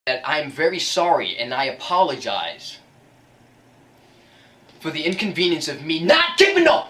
that I'm very sorry and I apologize for the inconvenience of me not giving a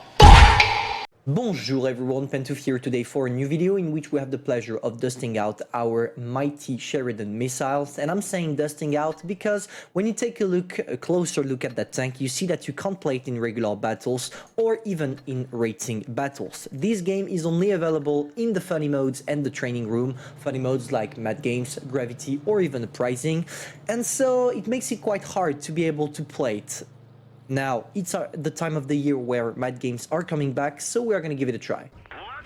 Bonjour everyone, Pantoufleee here today for a new video in which we have the pleasure of dusting out our mighty Sheridan missiles. And I'm saying dusting out because when you take a closer look at that tank, you see that you can't play it in regular battles or even in rating battles. This game is only available in the funny modes and the training room, funny modes like Mad Games, Gravity or even Uprising, and so it makes it quite hard to be able to play it. Now, it's the time of the year where Mad Games are coming back, so we are going to give it a try.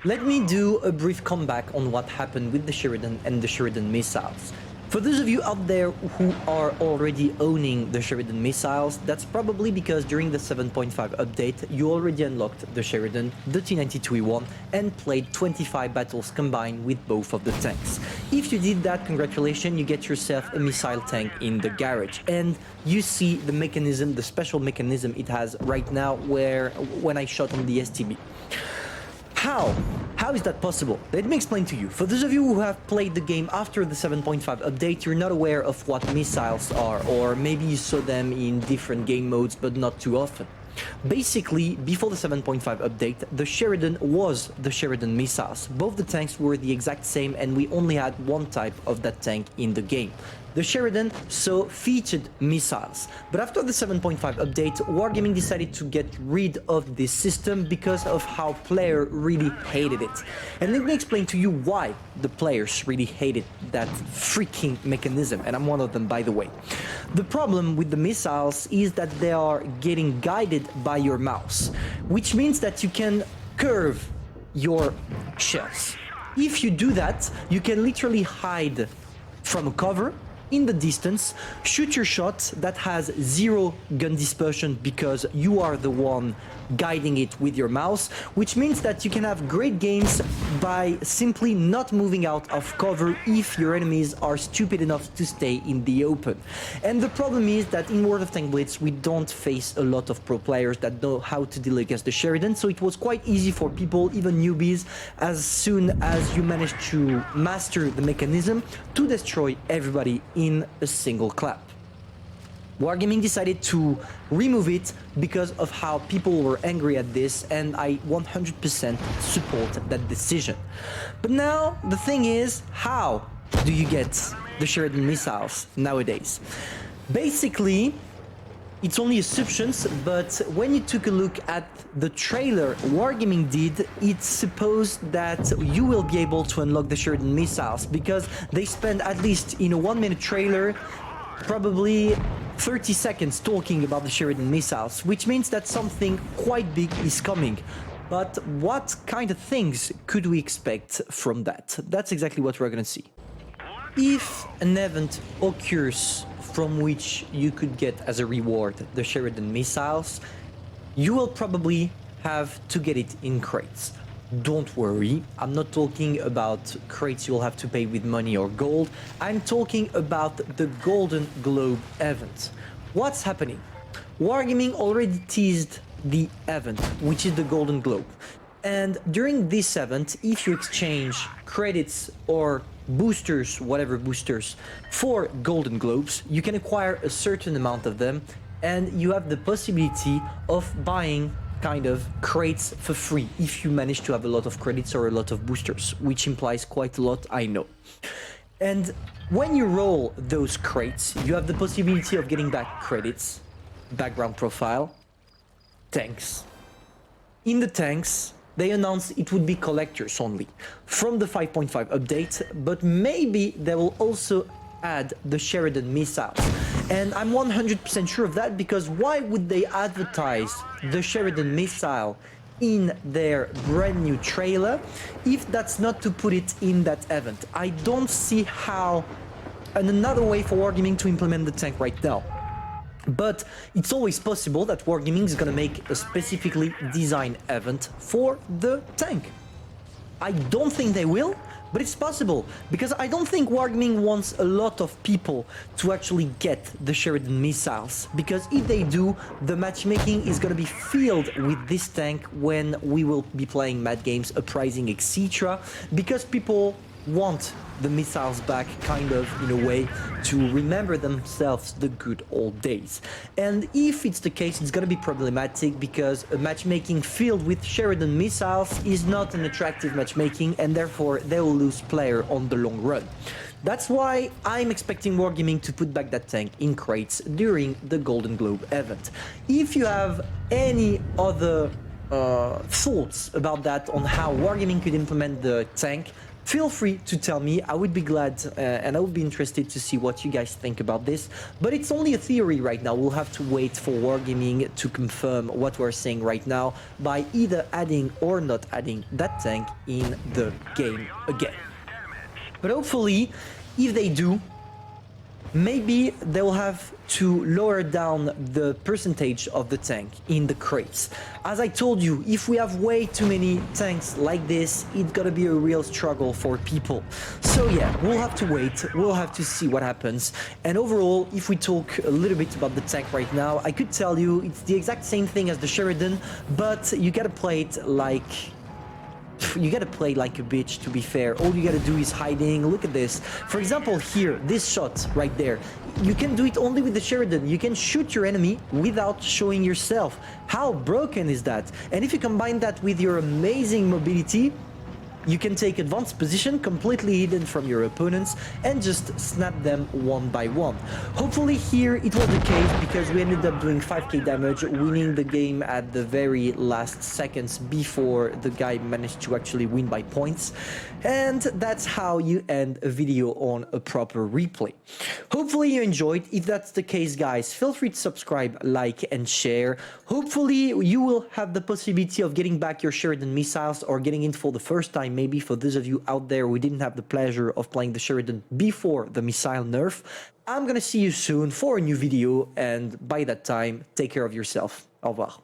Let me do a brief comeback on what happened with the Sheridan and the Sheridan missiles. For those of you out there who are already owning the Sheridan missiles, that's probably because during the 7.5 update, you already unlocked the Sheridan, the T-92E1, and played 25 battles combined with both of the tanks. If you did that, congratulations, you get yourself a missile tank in the garage. And you see the mechanism, the special mechanism it has right now when I shot on the STB. How is that possible? Let me explain to you. For those of you who have played the game after the 7.5 update, you're not aware of what missiles are, or maybe you saw them in different game modes, but not too often. Basically, before the 7.5 update, the Sheridan was the Sheridan missiles. Both the tanks were the exact same, and we only had one type of that tank in the game. The Sheridan featured missiles, but after the 7.5 update, Wargaming decided to get rid of this system because of how players really hated it. And let me explain to you why the players really hated that freaking mechanism, and I'm one of them, by the way. The problem with the missiles is that they are getting guided by your mouse, which means that you can curve your shells. If you do that, you can literally hide from a cover in the distance, shoot your shot that has zero gun dispersion because you are the one guiding it with your mouse, which means that you can have great games by simply not moving out of cover if your enemies are stupid enough to stay in the open. And the problem is that in World of Tanks Blitz we don't face a lot of pro players that know how to deal against the Sheridan, so it was quite easy for people, even newbies, as soon as you manage to master the mechanism, to destroy everybody in a single clap. Wargaming decided to remove it because of how people were angry at this, and I 100% support that decision. But now the thing is, how do you get the Sheridan missiles nowadays? Basically, it's only assumptions, but when you took a look at the trailer Wargaming did, it's supposed that you will be able to unlock the Sheridan missiles because they spend, at least in a 1-minute trailer, probably 30 seconds talking about the Sheridan missiles, which means that something quite big is coming. But what kind of things could we expect from that? That's exactly what we're gonna see. If an event occurs from which you could get as a reward the Sheridan missiles, you will probably have to get it in crates. Don't worry, I'm not talking about crates you'll have to pay with money or gold. I'm talking about the Golden Globe event. What's happening? Wargaming already teased the event, which is the Golden Globe. And during this event, if you exchange credits or boosters, whatever boosters, for Golden Globes, you can acquire a certain amount of them, and you have the possibility of buying kind of crates for free if you manage to have a lot of credits or a lot of boosters, which implies quite a lot, I know. And when you roll those crates, you have the possibility of getting back credits, background profile, tanks. In the tanks, they announced it would be collectors only from the 5.5 update, but maybe they will also add the Sheridan missiles. And I'm 100% sure of that, because why would they advertise the Sheridan missile in their brand new trailer if that's not to put it in that event? I don't see how another way for Wargaming to implement the tank right now. But it's always possible that Wargaming is gonna make a specifically designed event for the tank. I don't think they will, but it's possible, because I don't think Wargaming wants a lot of people to actually get the Sheridan missiles, because if they do, the matchmaking is gonna be filled with this tank when we will be playing Mad Games, Uprising, etc., because people want the missiles back, kind of, in a way, to remember themselves the good old days. And if it's the case, it's gonna be problematic because a matchmaking filled with Sheridan missiles is not an attractive matchmaking, and therefore they will lose player on the long run. That's why I'm expecting Wargaming to put back that tank in crates during the Golden Globe event. If you have any other thoughts about that, on how Wargaming could implement the tank, feel free to tell me. I would be glad and I would be interested to see what you guys think about this. But it's only a theory right now. We'll have to wait for Wargaming to confirm what we're saying right now by either adding or not adding that tank in the game again. But hopefully, if they do, maybe they'll have to lower down the percentage of the tank in the crates. As I told you, if we have way too many tanks like this, it's gonna be a real struggle for people. So yeah, we'll have to wait, we'll have to see what happens. And overall, if we talk a little bit about the tank right now, I could tell you it's the exact same thing as the Sheridan, but you gotta play it like... You gotta play like a bitch, to be fair. All you gotta do is hiding. Look at this. For example, here, this shot right there. You can do it only with the Sheridan. You can shoot your enemy without showing yourself. How broken is that? And if you combine that with your amazing mobility, you can take advanced position completely hidden from your opponents and just snap them one by one. Hopefully here it was the case, because we ended up doing 5k damage, winning the game at the very last seconds before the guy managed to actually win by points. And that's how you end a video on a proper replay. Hopefully you enjoyed. If that's the case, guys, feel free to subscribe, like and share. Hopefully you will have the possibility of getting back your Sheridan missiles or getting in for the first time. Maybe for those of you out there who didn't have the pleasure of playing the Sheridan before the missile nerf. I'm gonna see you soon for a new video, and by that time, take care of yourself. Au revoir.